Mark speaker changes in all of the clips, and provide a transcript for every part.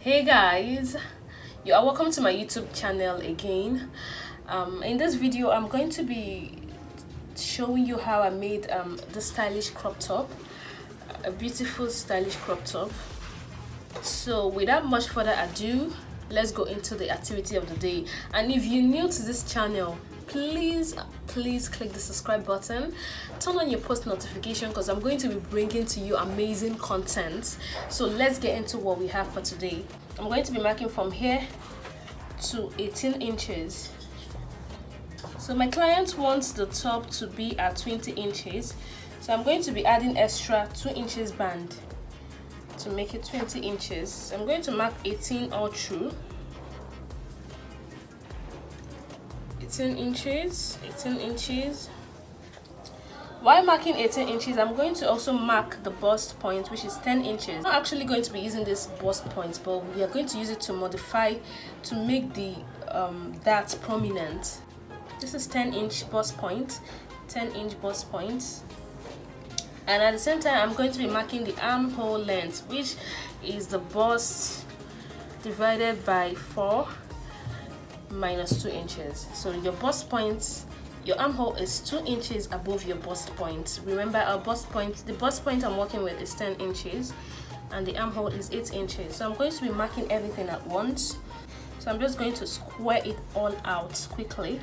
Speaker 1: Hey guys, you are welcome to my YouTube channel again. In this video I'm going to be showing you how I made the stylish crop top, a beautiful stylish crop top. So without much further ado, let's go into the activity of the day. And if you're new to this channel, please click the subscribe button, turn on your post notification, because I'm going to be bringing to you amazing content. So let's get into what we have for today. I'm going to be marking from here to 18 inches. So my client wants the top to be at 20 inches, so I'm going to be adding extra 2 inches band to make it 20 inches. So I'm going to mark 18 all through. 18 inches. While marking 18 inches, I'm going to also mark the bust point, which is 10 inches. I'm not actually going to be using this bust point, but we are going to use it to modify, to make the dart prominent. This is 10-inch bust point, 10-inch bust point. And at the same time, I'm going to be marking the armhole length, which is the bust divided by 4 minus 2 inches. So your bust point, your armhole is 2 inches above your bust point. Remember, our bust point, the bust point I'm working with is 10 inches and the armhole is 8 inches. So I'm going to be marking everything at once. So I'm just going to square it all out quickly.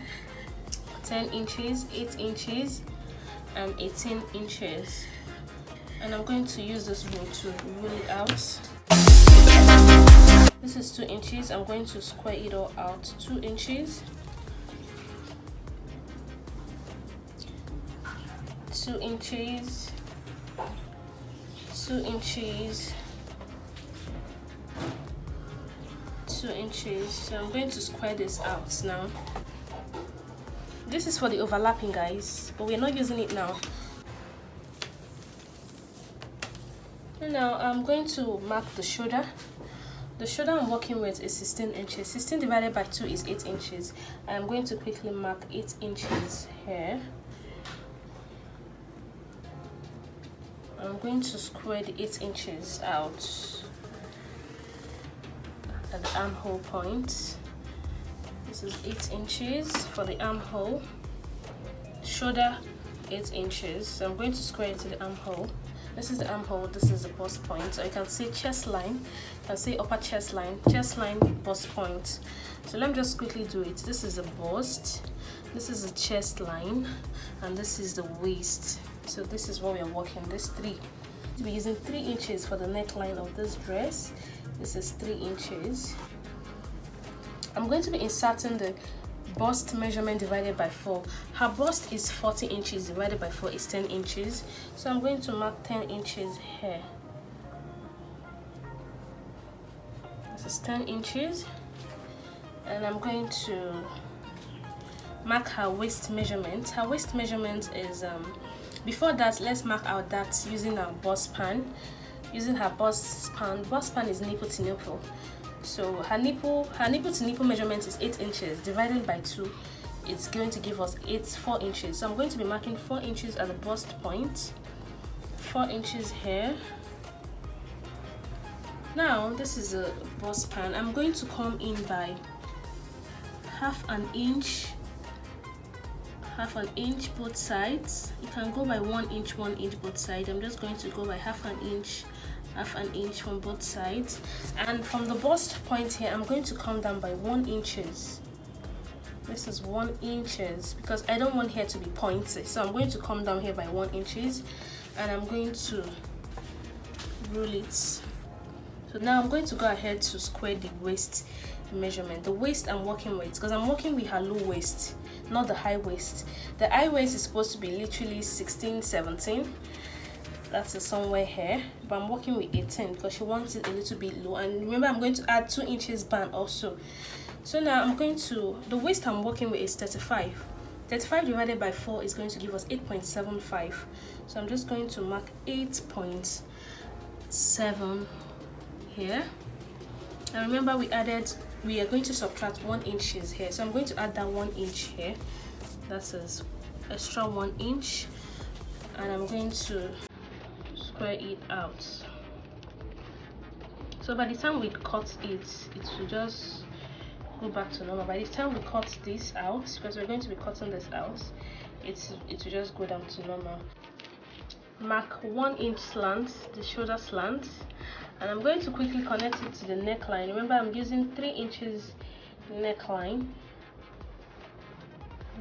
Speaker 1: 10 inches, 8 inches and 18 inches. And I'm going to use this rule to rule it out. This is 2 inches. I'm going to square it all out. 2 inches, 2 inches, 2 inches, 2 inches. So I'm going to square this out now. This is for the overlapping, guys, but we're not using it now. And now I'm going to mark the shoulder. The shoulder I'm working with is 16 inches. 16 divided by 2 is 8 inches. I'm going to quickly mark 8 inches here. I'm going to square the 8 inches out at the armhole point. This is 8 inches for the armhole. Shoulder 8 inches. So I'm going to square it to the armhole. This is the armhole, this is the bust point. So you can see chest line, you can see upper chest line, bust point. So let me just quickly do it. This is the bust, this is the chest line, and this is the waist. So this is what we are working, this 3. We're using 3 inches for the neckline of this dress. This is 3 inches. I'm going to be inserting the bust measurement divided by 4. Her bust is 40 inches, divided by 4 is 10 inches. So I'm going to mark 10 inches here. This is 10 inches. And I'm going to mark her waist measurement. Her waist measurement is, before that, let's mark our dart using our bust pan. Using her bust pan is nipple to nipple. So her nipple to nipple measurement is 8 inches divided by 2. It's going to give us 4 inches. So I'm going to be marking 4 inches at the bust point, 4 inches here. Now this is a bust pan. I'm going to come in by half an inch both sides. You can go by 1 inch both sides. I'm just going to go by half an inch from both sides. And from the bust point here, I'm going to come down by 1 inches. This is 1 inches because I don't want here to be pointy, so I'm going to come down here by 1 inches, and I'm going to rule it. So now I'm going to go ahead to square the waist measurement. The waist I'm working with, because I'm working with her low waist, not the high waist. The high waist is supposed to be literally 16, 17. That's somewhere here, but I'm working with 18 because she wants it a little bit low. And remember, I'm going to add 2 inches band also. So now I'm going to, the waist I'm working with is 35. 35 divided by 4 is going to give us 8.75. So I'm just going to mark 8.7 here. And remember, we are going to subtract 1 inches here. So I'm going to add that 1 inch here. That says extra 1 inch. And I'm going to square it out. So by the time we cut it, it will just go back to normal. By the time we cut this out, because we're going to be cutting this out, it will just go down to normal. Mark 1 inch slant, the shoulder slant, and I'm going to quickly connect it to the neckline. Remember, I'm using 3 inches neckline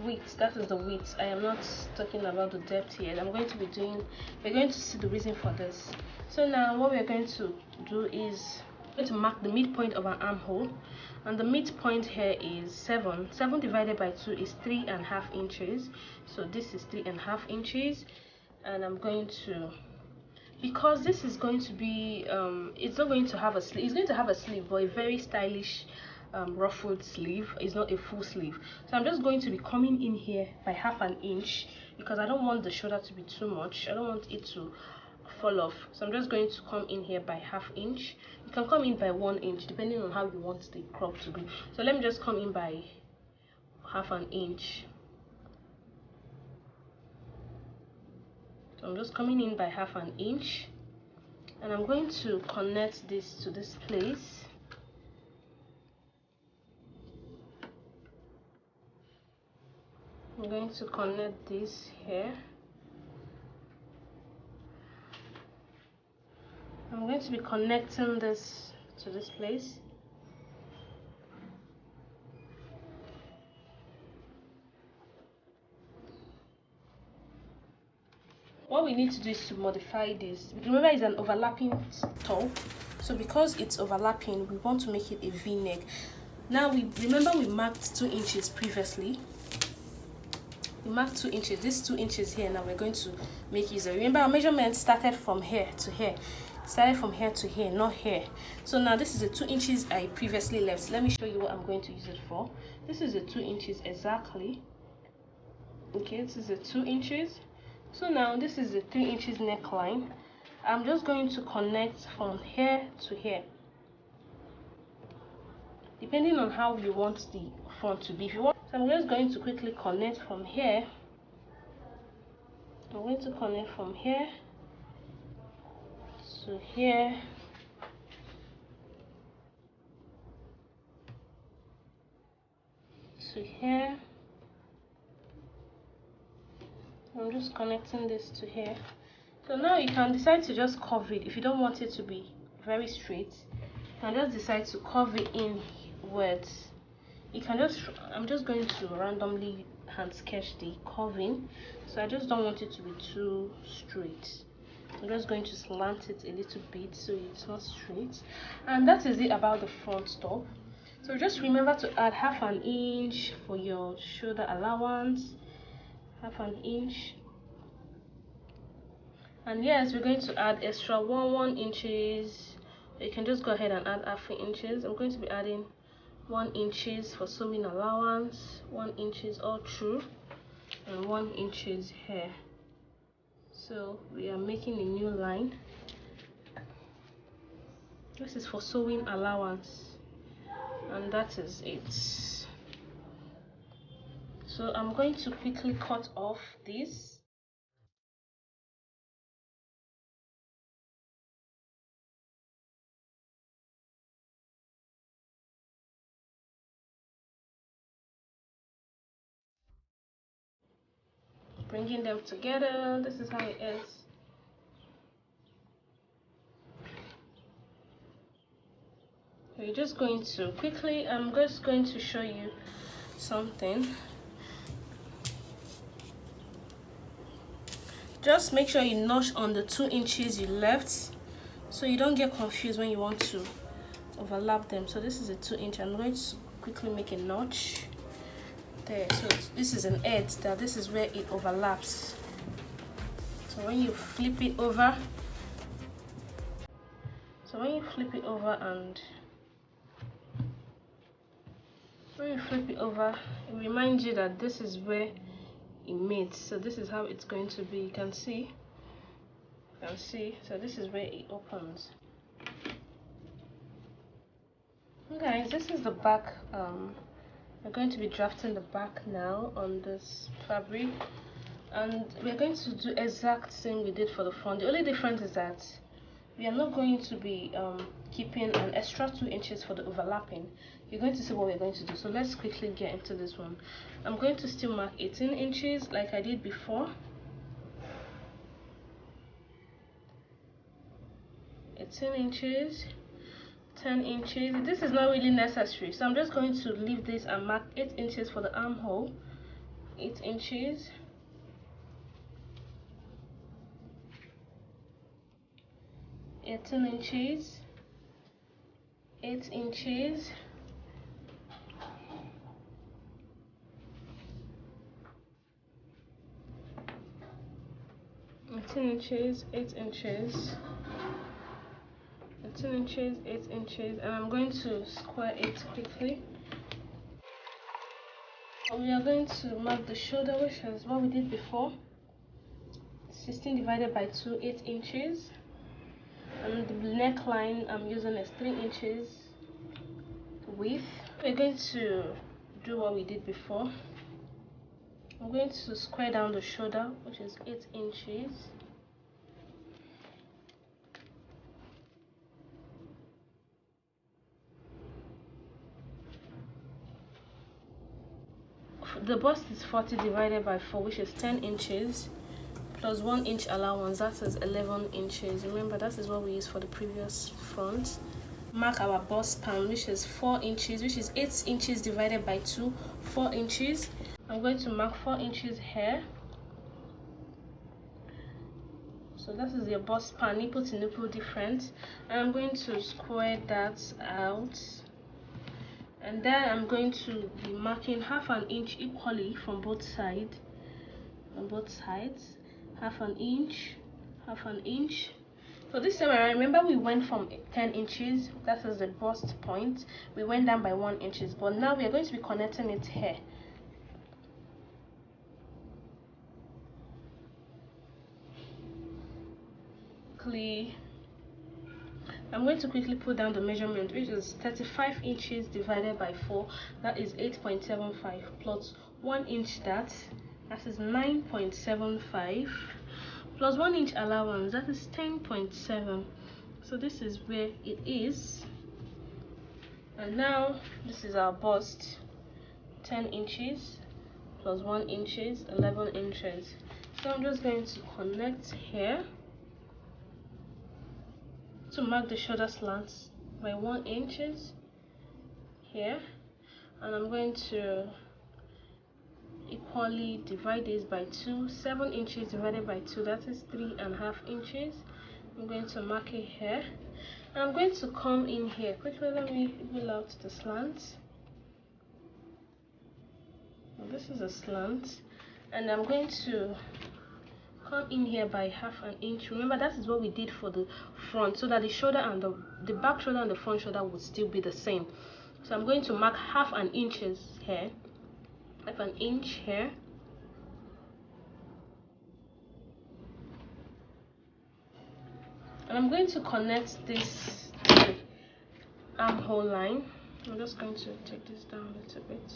Speaker 1: width. That is the width. I am not talking about the depth here. We're going to see the reason for this. So now what we're going to do is going to mark the midpoint of our armhole, and the midpoint here is 7 divided by 2 is 3.5 inches. So this is 3.5 inches, and I'm going to, because this is going to be it's not going to have a sleeve. It's going to have a sleeve, but a very stylish ruffled sleeve. It's not a full sleeve. So I'm just going to be coming in here by 1/2 inch, because I don't want the shoulder to be too much. I don't want it to fall off. So I'm just going to come in here by 1/2 inch. You can come in by 1 inch depending on how you want the crop to be. So let me just come in by 1/2 inch. So I'm just coming in by 1/2 inch, and I'm going to connect this to this place. I'm going to connect this here. I'm going to be connecting this to this place. What we need to do is to modify this. Remember, it's an overlapping top, so because it's overlapping, we want to make it a V-neck. Now we marked 2 inches previously. We marked 2 inches. This 2 inches here, now we're going to make use of. Remember, our measurement started from here to here. Started from here to here, not here. So now this is the 2 inches I previously left. Let me show you what I'm going to use it for. This is the 2 inches exactly. Okay, this is the 2 inches. So now this is the 3 inches neckline. I'm just going to connect from here to here, depending on how you want the front to be. If you want, so I'm just going to quickly connect from here. I'm going to connect from here to here to here. I'm just connecting this to here. So now you can decide to just curve it. If you don't want it to be very straight, you can just decide to curve it inwards. You can just, I'm just going to randomly hand sketch the curving, so I just don't want it to be too straight. I'm just going to slant it a little bit so it's not straight. And that is it about the front top. So just remember to add 1/2 inch for your shoulder allowance. 1/2 inch. And yes, we're going to add extra 1 inches. You can just go ahead and add 1/2 inches. I'm going to be adding 1 inches for sewing allowance, 1 inches all through, and 1 inches here. So we are making a new line. This is for sewing allowance, and that is it. So I'm going to quickly cut off this. Bringing them together, this is how it is. We're just going to quickly, I'm just going to show you something. Just make sure you notch on the 2 inches you left, so you don't get confused when you want to overlap them. So this is a 2 inch. I'm going to quickly make a notch there. So this is an edge that this is where it overlaps. So when you flip it over, and when you flip it over, it reminds you that this is where it meets. So this is how it's going to be. You can see. So this is where it opens. Guys, this is the back. We're going to be drafting the back now on this fabric, and we're going to do exact same we did for the front. The only difference is that we are not going to be keeping an extra 2 inches for the overlapping. You're going to see what we're going to do. So let's quickly get into this one. I'm going to still mark 18 inches like I did before. 18 inches, 10 inches. This is not really necessary, so I'm just going to leave this and mark 8 inches for the armhole. 8 inches, 18 inches, 8 inches, 18 inches, 8 inches, 18 inches, 8 inches, and I'm going to square it quickly. We are going to mark the shoulder, which is what we did before. 16 divided by 2, 8 inches. And the neckline I'm using is 3 inches width. We're going to do what we did before. I'm going to square down the shoulder, which is 8 inches. The bust is 40 divided by 4, which is 10 inches. Plus 1 inch allowance, that is 11 inches. Remember, that is what we used for the previous front. Mark our bust span, which is 4 inches, which is 8 inches divided by 2, 4 inches. I'm going to mark 4 inches here. So that is your bust span, nipple to nipple difference. And I'm going to square that out. And then I'm going to be marking half an inch equally from both sides. Half an inch, half an inch. So this time I remember we went from 10 inches, that is the bust point. We went down by 1 inch, but now we are going to be connecting it here. I'm going to quickly put down the measurement, which is 35 inches divided by 4, that is 8.75, plus 1 inch, that is 9.75, plus 1 inch allowance, that is 10.7. So this is where it is. And now this is our bust, 10 inches plus 1 inches, 11 inches. So I'm just going to connect here to mark the shoulder slants by 1 inches here, and I'm going to equally divide this by 2. 7 inches divided by 2, that is 3.5 inches. I'm going to mark it here, and I'm going to come in here quickly. Let me pull out the slants. This is a slant, and I'm going to come in here by half an inch. Remember, that is what we did for the front, so that the shoulder and the back shoulder and the front shoulder would still be the same. So I'm going to mark half an inch here, half an inch here, and I'm going to connect this to the armhole line. I'm just going to take this down a little bit.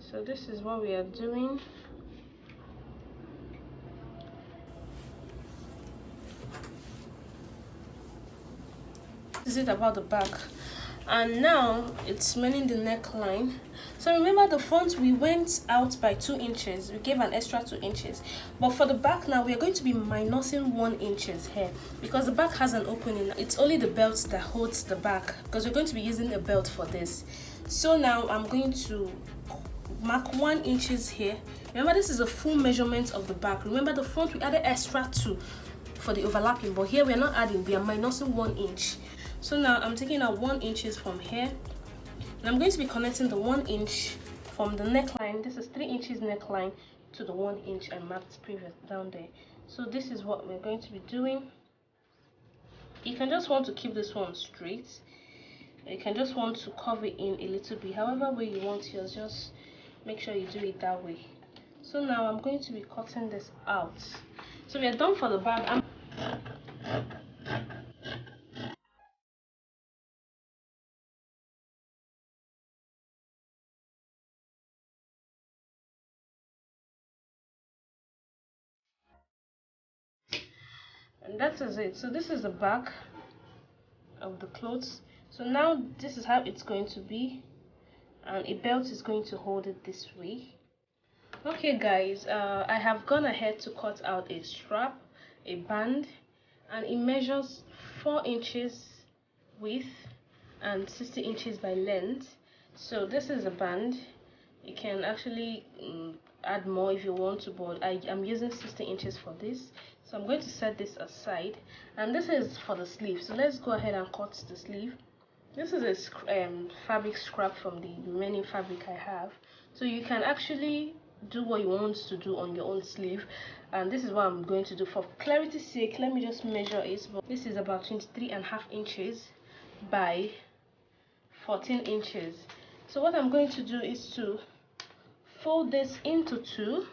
Speaker 1: So this is what we are doing. This is it about the back. And now it's meaning the neckline. So remember, the front we went out by 2 inches, we gave an extra 2 inches, but for the back now we are going to be minusing 1 inches here, because the back has an opening. It's only the belt that holds the back, because we're going to be using a belt for this. So now I'm going to mark 1 inches here. Remember, this is a full measurement of the back. Remember, the front we added extra 2 for the overlapping, but here we are not adding, we are minusing 1 inch. So now I'm taking out 1 inches from here, and I'm going to be connecting the 1 inch from the neckline. This is 3 inches neckline to the 1 inch I marked previous down there. So this is what we're going to be doing. You can just want to keep this one straight. You can just want to curve it in a little bit. However way you want yours, just make sure you do it that way. So now I'm going to be cutting this out. So we are done for the back. And that is it. So this is the back of the clothes. So now this is how it's going to be, and a belt is going to hold it this way. Okay guys, I have gone ahead to cut out a strap, a band, and it measures 4 inches width and 60 inches by length. So this is a band. You can actually add more if you want to, but I am using 60 inches for this. So I'm going to set this aside, and this is for the sleeve. So let's go ahead and cut the sleeve. This is a fabric scrap from the remaining fabric I have. So you can actually do what you want to do on your own sleeve, and this is what I'm going to do. For clarity's sake, let me just measure it. But this is about 23.5 inches by 14 inches. So what I'm going to do is to fold this into 2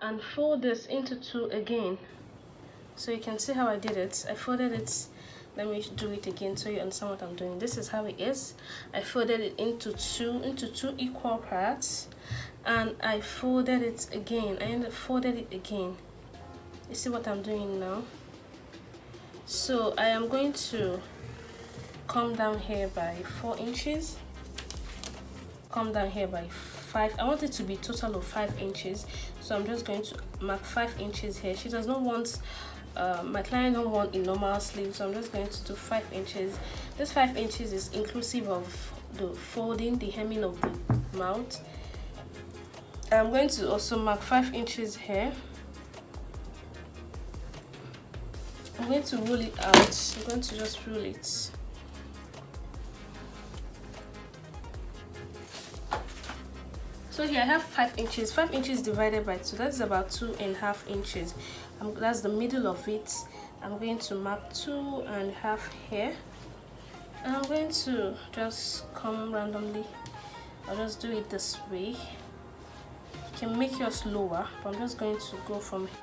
Speaker 1: and fold this into 2 again. So you can see how I did it. I folded it. Let me do it again so you understand what I'm doing. This is how it is. I folded it into two equal parts, and I folded it again. I folded it again. You see what I'm doing now? So I am going to come down here by 4 inches, come down here by 5. I want it to be total of 5 inches, so I'm just going to mark 5 inches here. She does not want my client don't want a normal sleeve, so I'm just going to do 5 inches. This 5 inches is inclusive of the folding, the hemming of the mouth. I'm going to also mark 5 inches here. I'm going to roll it out. I'm going to just roll it. So here I have 5 inches. 5 inches divided by 2, that's about 2.5 inches. That's the middle of it. I'm going to mark 2.5 here, and I'm going to just come randomly. I'll just do it this way. You can make yours lower, but I'm just going to go from here.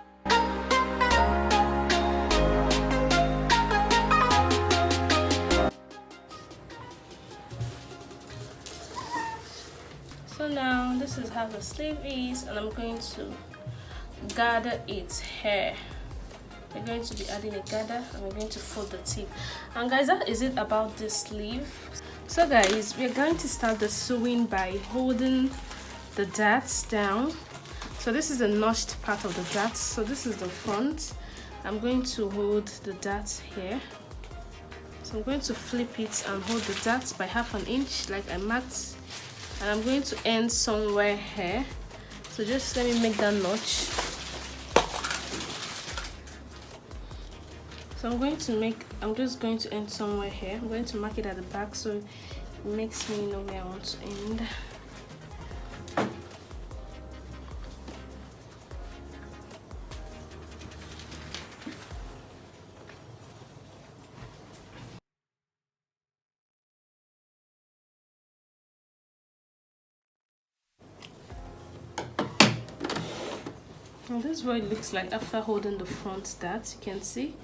Speaker 1: So now this is how the sleeve is, and I'm going to gather its hair. We're going to be adding a gather, and we're going to fold the tip. And guys, that is it about this sleeve. So guys, we're going to start the sewing by holding the darts down. So this is the notched part of the darts. So this is the front. I'm going to hold the darts here. So I'm going to flip it and hold the darts by 1/2 inch like I marked, and I'm going to end somewhere here. So just let me make that notch. So I'm just going to end somewhere here. I'm going to mark it at the back so it makes me know where I want to end. And this is what it looks like after holding the front dart. You can see.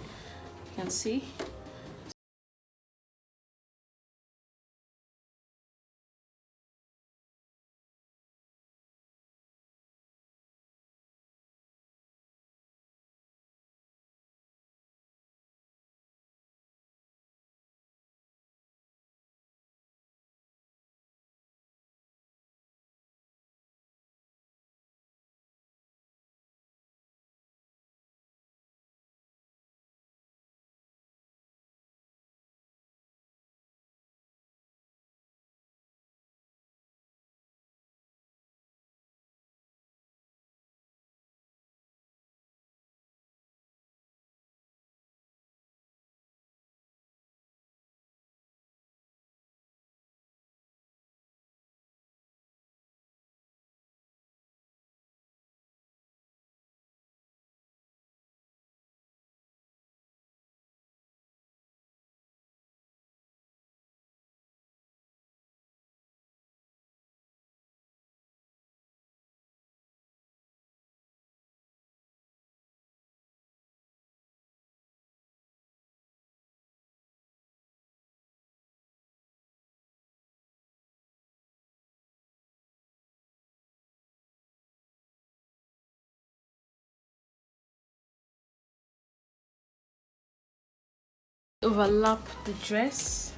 Speaker 1: overlap the dress.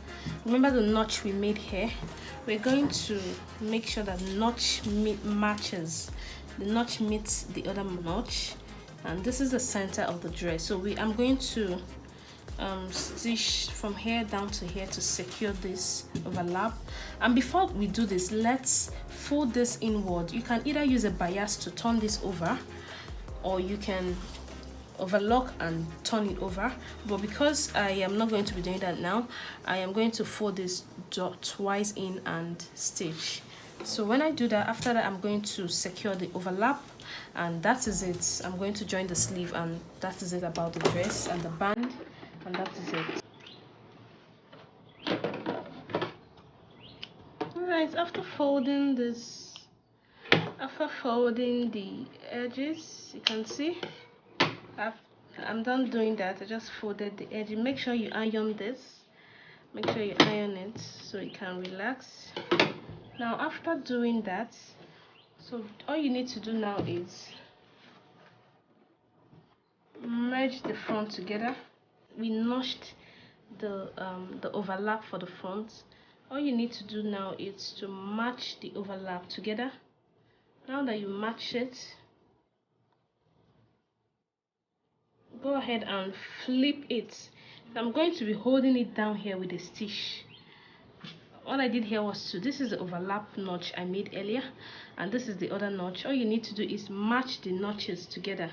Speaker 1: Remember the notch we made here? We're going to make sure that notch matches. The notch meets the other notch, and this is the center of the dress. So I'm going to stitch from here down to here to secure this overlap. And before we do this, let's fold this inward. You can either use a bias to turn this over, or you can overlock and turn it over, but because I am not going to be doing that now, I am going to fold this twice in and stitch. So when I do that, after that, I'm going to secure the overlap, and that is it. I'm going to join the sleeve, and that is it about the dress and the band, and that is it. Alright, after folding the edges, you can see I'm done doing that. I just folded the edge. Make sure you iron this. Make sure you iron it so it can relax. Now after doing that, so all you need to do now is merge the front together. We notched the overlap for the front. All you need to do now is to match the overlap together. Now that you match it, go ahead and flip it. I'm going to be holding it down here with a stitch. All I did here was this is the overlap notch I made earlier, and this is the other notch. All you need to do is match the notches together.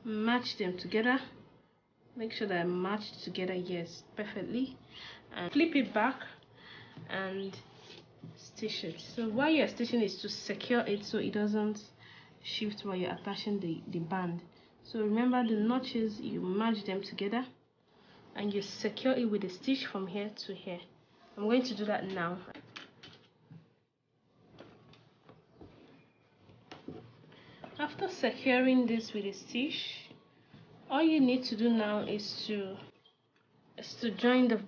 Speaker 1: Match them together. Make sure they're matched together, yes, perfectly. And flip it back and stitch it. So while you're stitching is to secure it so it doesn't shift while you're attaching the band. So remember the notches, you match them together and you secure it with a stitch from here to here. I'm going to do that now. After securing this with a stitch, all you need to do now is to join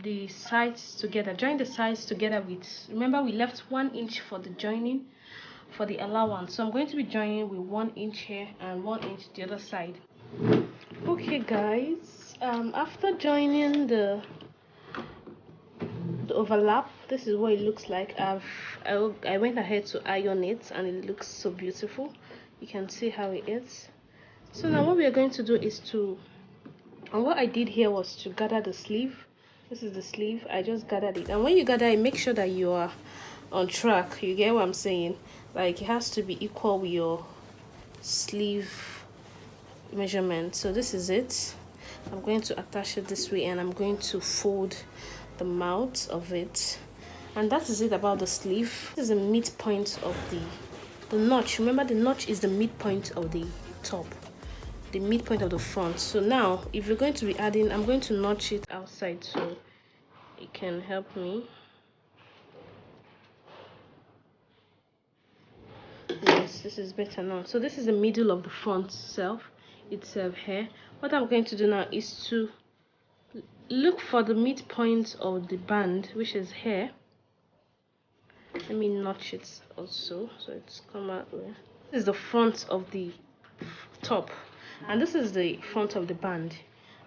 Speaker 1: the sides together. Join the sides together with, remember we left 1 inch for the joining, for the allowance. So I'm going to be joining with 1 inch here and 1 inch the other side. Okay guys, after joining the overlap, this is what it looks like. I went ahead to iron it and it looks so beautiful. You can see how it is. So now what we are going to do is and what I did here was to gather the sleeve. This is the sleeve. I just gathered it, and when you gather it, make sure that you are on track. You get what I'm saying? Like, it has to be equal with your sleeve measurement. So this is it. I'm going to attach it this way, and I'm going to fold the mouth of it, and that is it about the sleeve. This is the midpoint of the notch. Remember, the notch is the midpoint of the top, the midpoint of the front. So now if you're going to be adding, I'm going to notch it outside so it can help me. Yes, this is better now. So this is the middle of the front itself here. What I'm going to do now is to look for the midpoint of the band, which is here. Let me notch it also so it's come out there. This is the front of the top, and this is the front of the band.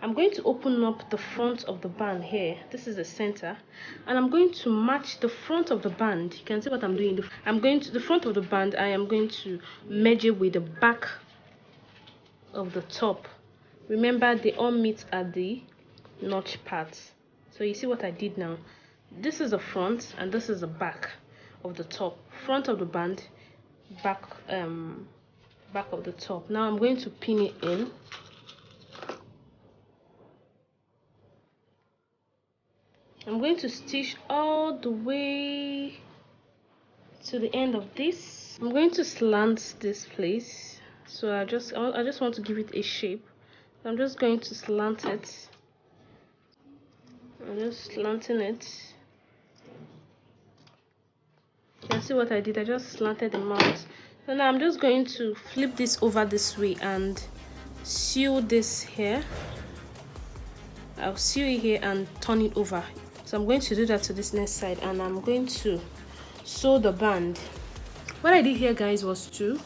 Speaker 1: I'm going to open up the front of the band here. This is the center, and I'm going to match the front of the band. You can see what I'm doing. I'm going to the front of the band. I am going to merge it with the back of the top. Remember, they all meet at the notch part. So you see what I did now. This is the front and this is the back of the top. Front of the band, back of the top. Now I'm going to pin it in. I'm going to stitch all the way to the end of this. I'm going to slant this place. So I just want to give it a shape. I'm just going to slant it. I'm just slanting it. You can see what I did. I just slanted the mouth. So now I'm just going to flip this over this way and sew this here. I'll sew it here and turn it over. So I'm going to do that to this next side, and I'm going to sew the band. What I did here, guys, was to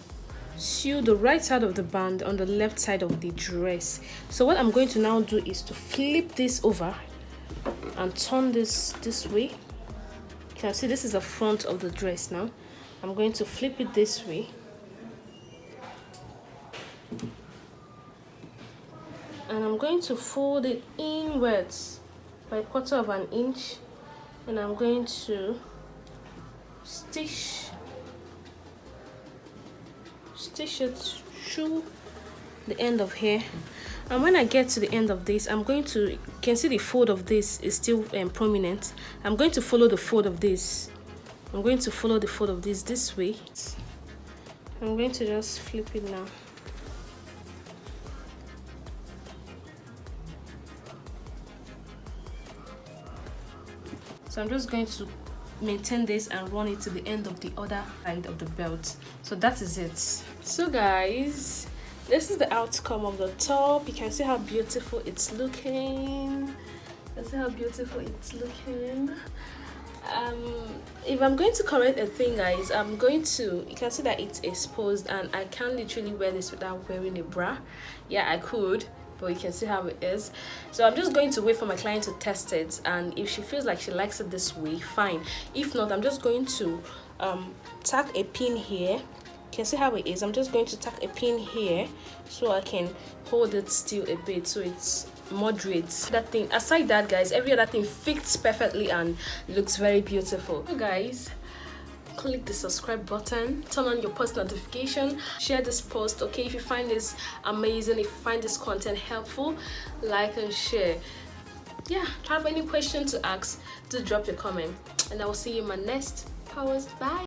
Speaker 1: sew the right side of the band on the left side of the dress. So what I'm going to now do is to flip this over and turn this way. You can see this is the front of the dress now. I'm going to flip it this way. And I'm going to fold it inwards by 1/4 of an inch, and I'm going to stitch it through the end of here. And when I get to the end of this, I'm going to, you can see the fold of this is still prominent. I'm going to follow the fold of this. I'm going to follow the fold of this way. I'm going to just flip it now. So I'm just going to maintain this and run it to the end of the other side of the belt. So that is it. So guys, this is the outcome of the top. You can see how beautiful it's looking. If I'm going to correct a thing, guys, you can see that it's exposed, and I can't literally wear this without wearing a bra. Yeah, I could, but you can see how it is. So I'm just going to wait for my client to test it, and if she feels like she likes it this way, fine. If not, I'm just going to tack a pin here. You can see how it is. I'm just going to tack a pin here so I can hold it still a bit so it's moderate. That thing, aside that, guys, every other thing fits perfectly and looks very beautiful. So guys, click the subscribe button, turn on your post notification, share this post, okay? If you find this amazing, if you find this content helpful, like and share. Yeah, have any question to ask, do drop your comment, and I will see you in my next powers. Bye.